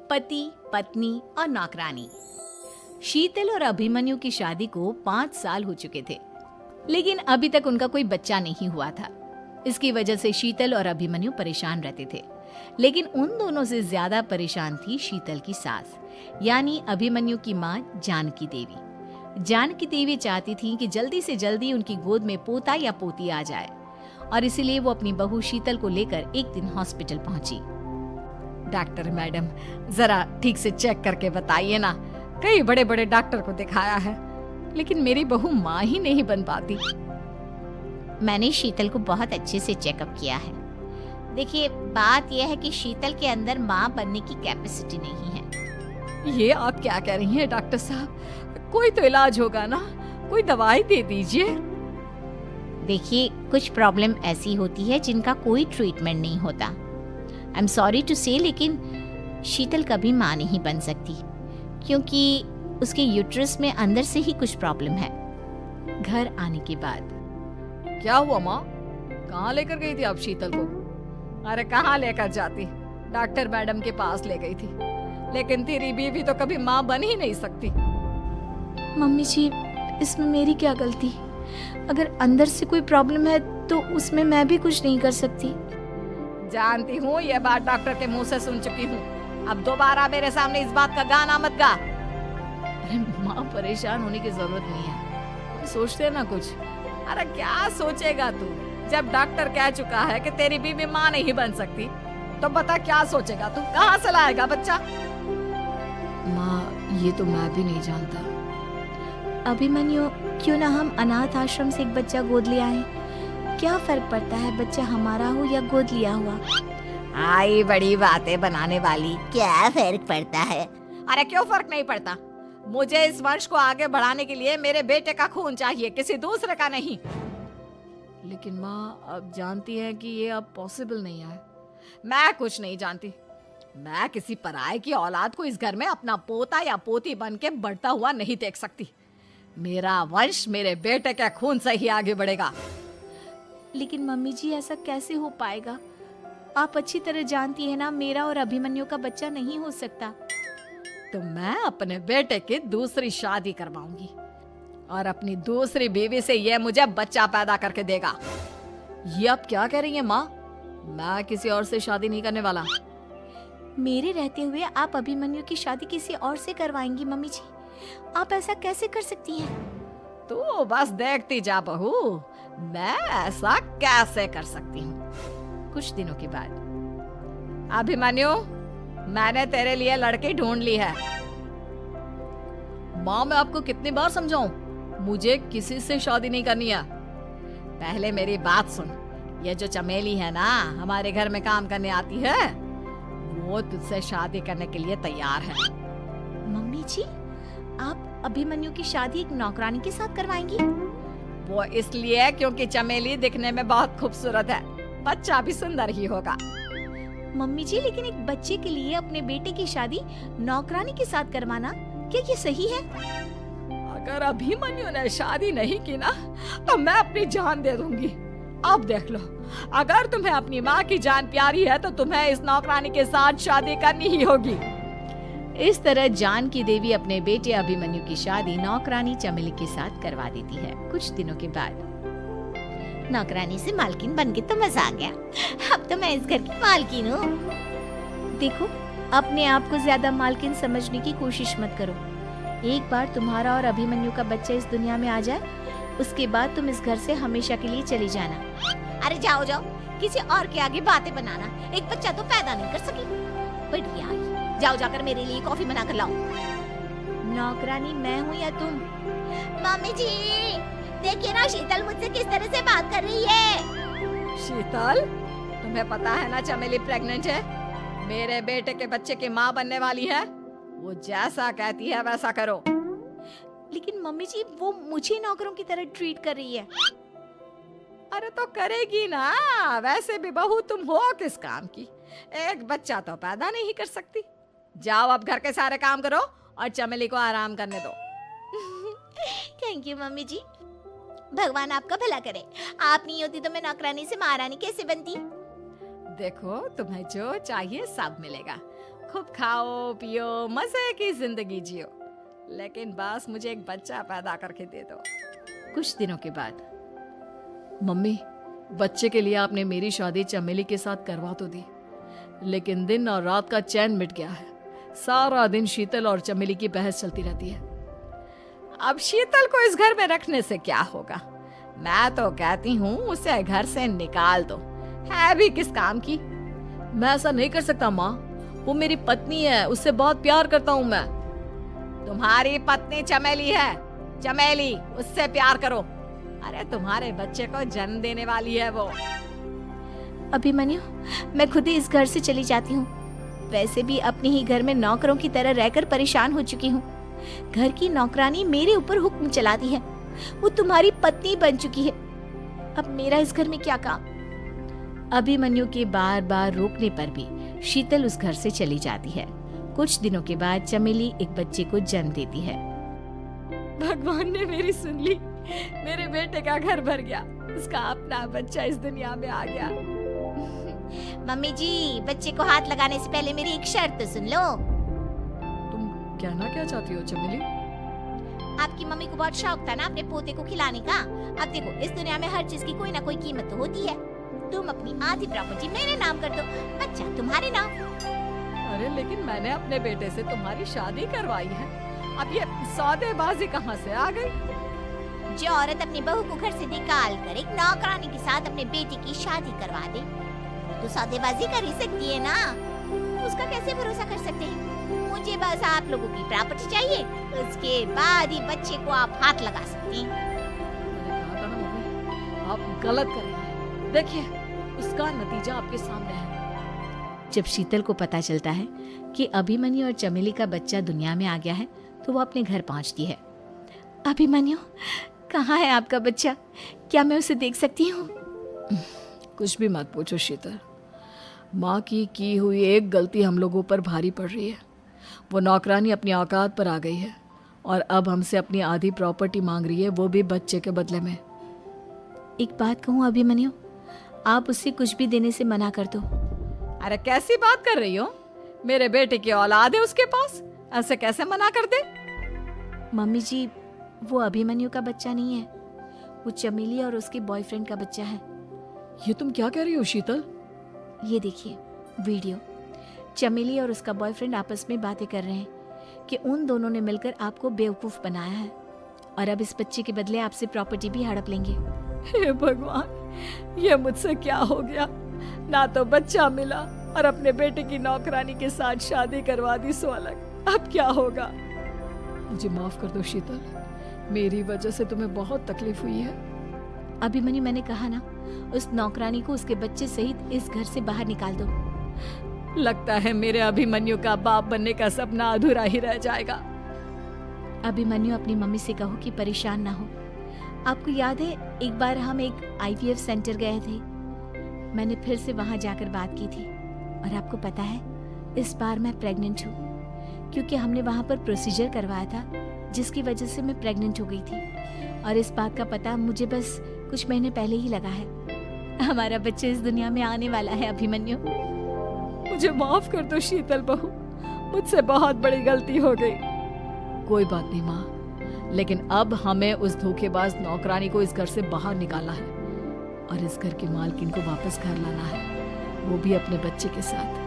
पति, पत्नी और नौकरानी। शीतल और अभिमन्यु की शादी को 5 साल हो चुके थे, लेकिन अभी तक उनका कोई बच्चा नहीं हुआ था। इसकी वजह से शीतल और अभिमन्यु परेशान रहते थे, लेकिन उन दोनों से ज्यादा परेशान थी शीतल की सास, यानी अभिमन्यु की माँ जानकी देवी। जानकी देवी चाहती थी कि जल्दी से जल्दी उनकी गोद में पोता या पोती आ जाए, और इसीलिए वो अपनी बहू शीतल को लेकर एक दिन हॉस्पिटल पहुंची। डॉक्टर मैडम, जरा ठीक से चेक करके बताइए ना। कई बड़े बड़े डॉक्टर को दिखाया है, लेकिन मेरी बहू माँ ही नहीं बन पाती। मैंने शीतल को बहुत अच्छे से चेकअप किया है। देखिए, बात यह है कि शीतल के अंदर माँ बनने की कैपेसिटी नहीं है। ये आप क्या कह रही हैं डॉक्टर साहब? कोई तो इलाज होगा ना, कोई दवाई दे दीजिए। देखिए, कुछ प्रॉब्लम ऐसी होती है जिनका कोई ट्रीटमेंट नहीं होता। आई एम सॉरी टू से, लेकिन शीतल कभी माँ नहीं बन सकती, क्योंकि उसके यूट्रस में अंदर से ही कुछ प्रॉब्लम है। घर आने के बाद क्या हुआ माँ? कहाँ लेकर गई थी आप शीतल को? अरे कहाँ लेकर जाती, डॉक्टर मैडम के पास ले गई थी, लेकिन तेरी बीवी तो कभी माँ बन ही नहीं सकती। मम्मी जी, इसमें मेरी क्या गलती? अगर अंदर से कोई प्रॉब्लम है तो उसमें मैं भी कुछ नहीं कर सकती। जानती हूँ, ये बात डॉक्टर के मुंह से सुन चुकी हूँ। अब दोबारा मेरे सामने इस बात का गाना मत गा। अरे माँ, परेशान होने की जरूरत नहीं है, सोचते हैं ना कुछ। अरे क्या सोचेगा तू? जब डॉक्टर कह चुका है कि तेरी बीवी माँ नहीं बन सकती, तो बता क्या सोचेगा तू? कहाँ से लाएगा बच्चा? माँ, ये तो मैं भी नहीं जानता। अभिमन्यु, क्यों ना हम अनाथ आश्रम से एक बच्चा गोद ले आए? क्या फर्क पड़ता है बच्चा हमारा हो या गोद लिया हुआ? आई बड़ी बातें बनाने वाली। क्या फर्क पड़ता है? अरे क्यों फर्क नहीं पड़ता? मुझे इस वंश को आगे बढ़ाने के लिए मेरे बेटे का खून चाहिए, किसी दूसरे का नहीं। लेकिन माँ, आप जानती हैं कि ये अब पॉसिबल नहीं है। मैं कुछ नहीं जानती। मैं किसी पराये की औलाद को इस घर में अपना पोता या पोती बन के बढ़ता हुआ नहीं देख सकती। मेरा वंश मेरे बेटे के खून से ही आगे बढ़ेगा। लेकिन मम्मी जी, ऐसा कैसे हो पाएगा? आप अच्छी तरह जानती है ना, मेरा और अभिमन्यु का बच्चा नहीं हो सकता। तो मैं अपने बेटे की दूसरी शादी करवाऊंगी, और अपनी दूसरी बीवी से ये मुझे बच्चा पैदा करके देगा। ये आप क्या कह रही हैं माँ? मैं किसी और से शादी नहीं करने वाला। मेरे रहते हुए आप अभिमन्यु की शादी किसी और से करवाएंगी? मम्मी जी, आप ऐसा कैसे कर सकती हैं? तू बस देखती जा बहू, मैं ऐसा कैसे कर सकती हूँ। कुछ दिनों के बाद, अभिमन्यु, मैंने तेरे लिए लड़की ढूंढ ली है। माँ, मैं आपको कितनी बार समझाऊं? मुझे किसी से शादी नहीं करनी है। पहले मेरी बात सुन। ये जो चमेली है ना, हमारे घर में काम करने आती है, वो तुझसे शादी करने के लिए तैयार है। मम्मी जी, आप अभिमन्यु की शादी एक नौकरानी के साथ करवाएंगी? वो इसलिए क्योंकि चमेली दिखने में बहुत खूबसूरत है, बच्चा भी सुंदर ही होगा। मम्मी जी, लेकिन एक बच्चे के लिए अपने बेटे की शादी नौकरानी के साथ करवाना, क्या ये सही है? अगर अभिमन्यु ने शादी नहीं की ना, तो मैं अपनी जान दे दूंगी। अब देख लो, अगर तुम्हें अपनी माँ की जान प्यारी है तो तुम्हें इस नौकरानी के साथ शादी करनी ही होगी। इस तरह जानकी देवी अपने बेटे अभिमन्यु की शादी नौकरानी चमेली के साथ करवा देती है। कुछ दिनों के बाद, नौकरानी से मालकिन बन के तो मजा आ गया। अब तो मैं इस घर की मालकिन हूँ। देखो, अपने आप को ज्यादा मालकिन समझने की कोशिश मत करो। एक बार तुम्हारा और अभिमन्यु का बच्चा इस दुनिया में आ जाए, उसके बाद तुम इस घर से हमेशा के लिए चली जाना। अरे जाओ जाओ, किसी और के आगे बातें बनाना। एक बच्चा तो पैदा नहीं कर सकी। बढ़िया, जाओ जाकर मेरे लिए कॉफी बना कर लाओ। नौकरानी मैं हूँ या तुम? मम्मी जी, देखिए ना शीतल मुझसे किस तरह से बात कर रही है। शीतल, तुम्हें पता है ना चमेली प्रेग्नेंट है, मेरे बेटे के बच्चे की माँ बनने वाली है। वो जैसा कहती है वैसा करो। लेकिन मम्मी जी, वो मुझे नौकरों की तरह ट्रीट कर रही है। अरे तो करेगी ना, वैसे भी बहू तुम हो किस काम की? एक बच्चा तो पैदा नहीं कर सकती। जाओ अब घर के सारे काम करो और चमेली को आराम करने दो। थैंक यू मम्मी जी, भगवान आपका भला करे। आप नहीं होती तो मैं नौकरानी से महारानी कैसे बनती। देखो, तुम्हें जो चाहिए सब मिलेगा। खूब खाओ पियो, मजे की जिंदगी जियो, लेकिन बस मुझे एक बच्चा पैदा करके दे दो। कुछ दिनों के बाद, मम्मी, बच्चे के लिए आपने मेरी शादी चमेली के साथ करवा तो दी, लेकिन दिन और रात का चैन मिट गया है। सारा दिन शीतल और चमेली की बहस चलती रहती है। अब शीतल को इस घर में रखने से क्या होगा? मैं तो कहती हूँ उसे घर से निकाल दो, है भी किस काम की। मैं ऐसा नहीं कर सकता माँ, वो मेरी पत्नी है, उससे बहुत प्यार करता हूँ मैं। तुम्हारी पत्नी चमेली है, चमेली, उससे प्यार करो। अरे तुम्हारे बच्चे को जन्म देने वाली है वो। अभिमन्यु, मैं खुद ही इस घर से चली जाती हूँ। वैसे भी अपने ही घर में नौकरों की तरह रहकर परेशान हो चुकी हूँ। घर की नौकरानी मेरे ऊपर हुक्म चलाती है, वो तुम्हारी पत्नी बन चुकी है। अब मेरा इस घर में क्या काम? अभिमन्यु के बार बार रोकने पर भी शीतल उस घर से चली जाती है। कुछ दिनों के बाद चमेली एक बच्चे को जन्म देती है। भगवान ने मेरी सुन ली, मेरे बेटे का घर भर गया, उसका अपना बच्चा इस दुनिया में आ गया। मम्मी जी, बच्चे को हाथ लगाने से पहले मेरी एक शर्त तो सुन लो। तुम कहना क्या चाहती हो चमेली? आपकी मम्मी को बहुत शौक था ना अपने पोते को खिलाने का। अब देखो, इस दुनिया में हर चीज की कोई ना कोई कीमत तो होती है। तुम अपनी आधी प्रॉपर्टी मेरे नाम कर दो, बच्चा तुम्हारे नाम। अरे लेकिन मैंने अपने बेटे से तुम्हारी शादी करवाई है, अब ये सौदेबाजी कहाँ से आ गई? जो औरत अपनी बहू को घर से निकाल कर एक नौकरानी के साथ अपने बेटे की शादी करवा दे, तो सौदेबाजी कर ही सकती है ना। उसका कैसे भरोसा कर सकते हैं? मुझे बस आप लोगों की प्रॉपर्टी चाहिए, उसके बाद ही बच्चे को आप हाथ लगा सकती हैं। मैंने कहा था ना मम्मी, आप गलत कर रही हैं। देखिए, उसका नतीजा आपके सामने है। जब शीतल को पता चलता है कि अभिमन्यु और चमेली का बच्चा दुनिया में आ गया है, तो वो अपने घर पहुंचती है। अभिमन्यु, कहाँ है आपका बच्चा? क्या मैं उसे देख सकती हूँ? कुछ भी मत पूछो शीतल, माँ की हुई एक गलती हम लोगों पर भारी पड़ रही है। वो नौकरानी अपनी औकात पर आ गई है और अब हमसे अपनी आधी प्रॉपर्टी मांग रही है, वो भी बच्चे के बदले में। एक बात कहूँ अभिमन्यु, आप उससे कुछ भी देने से मना कर दो। अरे कैसी बात कर रही हो? मेरे बेटे की औलाद है उसके पास, ऐसे कैसे मना कर दे? मम्मी जी, वो अभिमन्यु का बच्चा नहीं है, वो चमेली और उसके बॉयफ्रेंड का बच्चा है। ये तुम क्या कह रही हो शीतल? ये देखिए वीडियो, चमेली और उसका बॉयफ्रेंड आपस में बातें कर रहे हैं कि उन दोनों ने मिलकर आपको बेवकूफ बनाया है और अब इस बच्चे के बदले आपसे प्रॉपर्टी भी हड़प लेंगे। हे भगवान, ये मुझसे क्या हो गया? ना तो बच्चा मिला और अपने बेटे की नौकरानी के साथ शादी करवा दी सो अलग। अब क्या होगा? मुझे माफ कर दो शीतल, मेरी वजह से तुम्हें बहुत तकलीफ हुई है। अभिमन्यु, मैंने कहा ना, उस नौकरानी को उसके बच्चे सहित इस घर से बाहर निकाल दो। लगता है मेरे अभिमन्यु का बाप बनने का सपना अधूरा ही रह जाएगा। अभिमन्यु, अपनी मम्मी से कहो कि परेशान ना हो। आपको याद है एक बार हम एक IVF सेंटर गए थे, मैंने फिर से वहां जाकर बात की थी और आपको पता है इस बार मैं प्रेग्नेंट हूँ, क्योंकि हमने वहां पर प्रोसीजर करवाया था जिसकी वजह से मैं प्रेग्नेंट हो गई थी और इस बात का पता मुझे बस कुछ महीने पहले ही लगा है। हमारा बच्चा इस दुनिया में आने वाला है अभिमन्यु। मुझे माफ कर दो शीतल बहू, मुझसे बहुत बड़ी गलती हो गई। कोई बात नहीं माँ, लेकिन अब हमें उस धोखेबाज नौकरानी को इस घर से बाहर निकालना है और इस घर की मालकिन को वापस घर लाना है, वो भी अपने बच्चे के साथ।